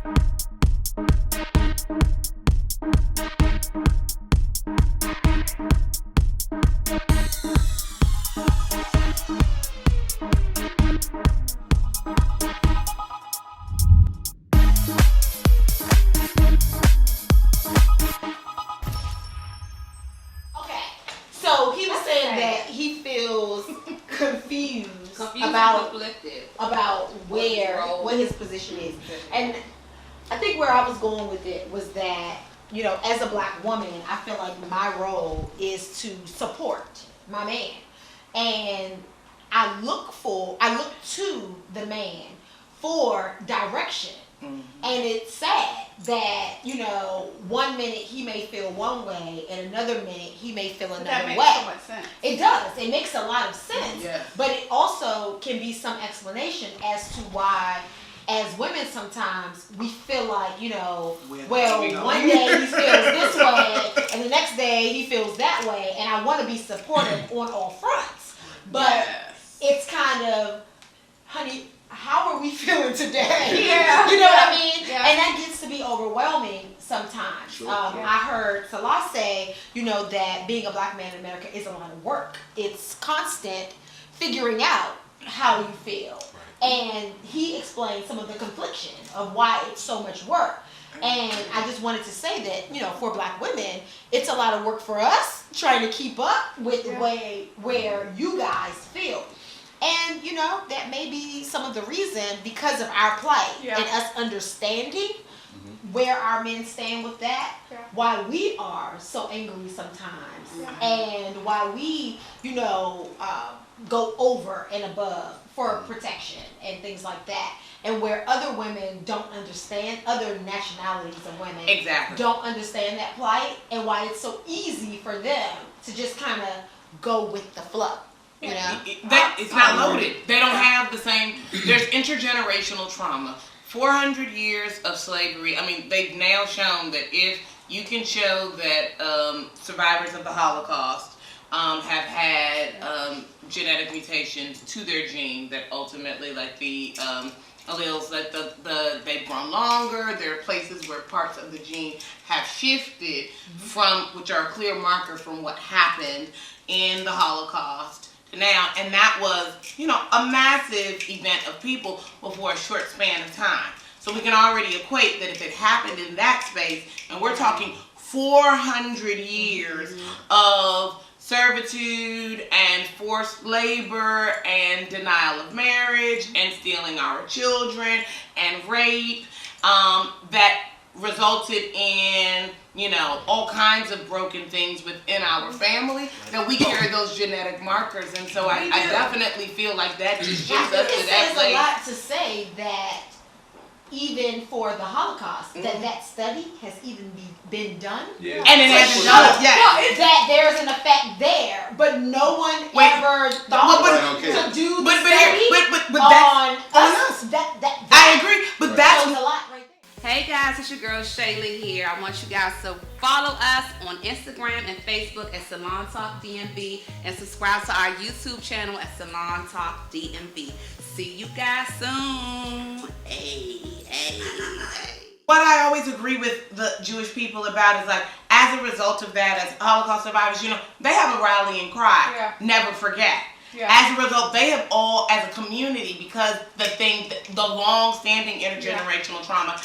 So he was saying that he feels confused about what his position is, and I think where I was going with it was that, you know, as a black woman, I feel like my role is to support my man, and I look to the man for direction. And it's sad that, you know, one minute he may feel one way and another minute he may feel another that way. makes so much sense. It does. It makes a lot of sense. Yeah. But it also can be some explanation as to why, as women, sometimes we feel like, you know, well, one day he feels this way and the next day he feels that way, and I want to be supportive on all fronts. But it's kind of, honey, how are we feeling today? Yeah. You know what I mean? Yeah. And that gets to be overwhelming sometimes. Sure. I heard Salah say, you know, that being a black man in America is a lot of work. It's constant figuring out how you feel. Right. And he explained some of the confliction of why it's so much work. And I just wanted to say that, you know, for black women, it's a lot of work for us trying to keep up with the way where you guys feel. And, you know, that may be some of the reason, because of our plight and us understanding where our men stand with that, why we are so angry sometimes, and why we, you know, go over and above for protection and things like that. And where other women don't understand, other nationalities of women don't understand that plight, and why it's so easy for them to just kind of go with the flow. You know? It's not loaded. They don't have the same. There's intergenerational trauma. 400 years of slavery. I mean, they've now shown that if you can show that survivors of the Holocaust have had genetic mutations to their gene that ultimately, like the alleles, that they've grown longer. There are places where parts of the gene have shifted from, which are a clear marker from what happened in the Holocaust now, and that was, you know, a massive event of people before a short span of time. So we can already equate that if it happened in that space, and we're talking 400 years of servitude and forced labor and denial of marriage and stealing our children and rape, that resulted in, you know, all kinds of broken things within our family, that we carry those genetic markers. And so I definitely feel like that just shifts us to that place. There's a lot to say that even for the Holocaust, that study has even been done. Yeah. And it hasn't done. That there's an effect there, but no one ever thought to do the study on us. I agree, but that's a lot right there. Hey guys, it's your girl Shaylee here. I want you guys to follow us on Instagram and Facebook at Salon Talk DMV, and subscribe to our YouTube channel at Salon Talk DMV. See you guys soon. Hey. What I always agree with the Jewish people about is, like, as a result of that, as Holocaust survivors, you know, they have a rallying cry. Yeah. Never forget. Yeah. As a result, they have all, as a community, because the long-standing intergenerational trauma,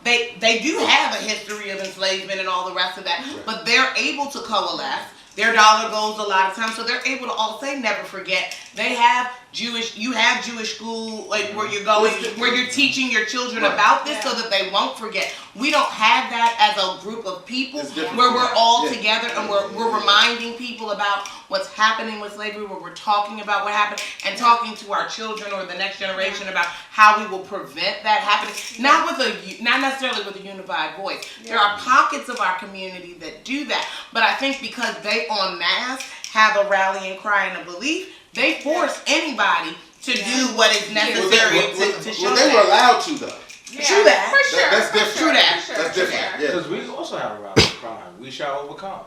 they do have a history of enslavement and all the rest of that, but they're able to coalesce. Their dollar goes a lot of times, so they're able to all say never forget. They have you have Jewish school, like, where you're going, where you're teaching your children about this so that they won't forget. We don't have that as a group of people where we're all together and we're reminding people about what's happening with slavery, where we're talking about what happened and talking to our children or the next generation about how we will prevent that happening. Not necessarily with a unified voice. There are pockets of our community that do that, but I think because they en masse have a rallying cry and a belief, they force anybody to do what is necessary to show that. Well, they were allowed to, though. Yeah. True that. For sure. That's different. True that. For sure. That's different. Yeah. Because we also have a rallying cry. We shall overcome.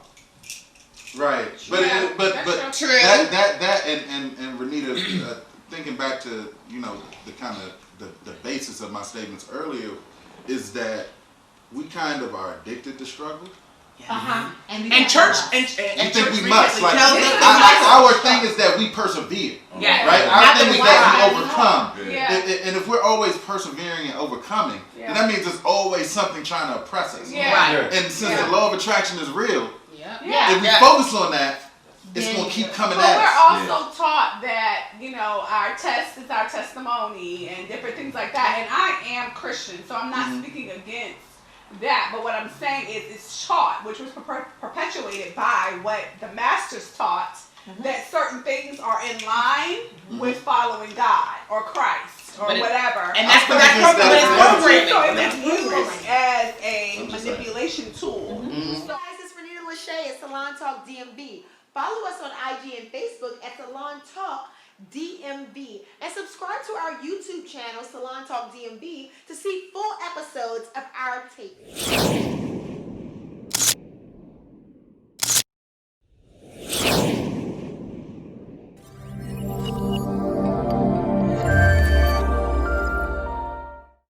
Right. But true. That and Renita, thinking back to, you know, the kind of the basis of my statements earlier, is that we kind of are addicted to struggle. And church and You think church we must? Like, tells us our thing is that we persevere. yeah, Right? Not Our thing is that we rise. overcome. Yeah. And if we're always persevering and overcoming, then that means there's always something trying to oppress us. Yeah. Right. And since the law of attraction is real, Yeah. if we focus on that, it's going to keep coming But at we're us. also taught that, our test is our testimony and different things like that. And I am Christian, so I'm not speaking against that. But what I'm saying is it's taught, which was perpetuated by what the masters taught, that certain things are in line with following God or Christ or whatever. And that's I'm programming. So it's used as a manipulation tool. So guys, it's Renita Lachey at Salon Talk DMV. Follow us on IG and Facebook at Salon Talk DMV. And subscribe to our YouTube channel, Salon Talk DMV, to see full episodes of our tapes.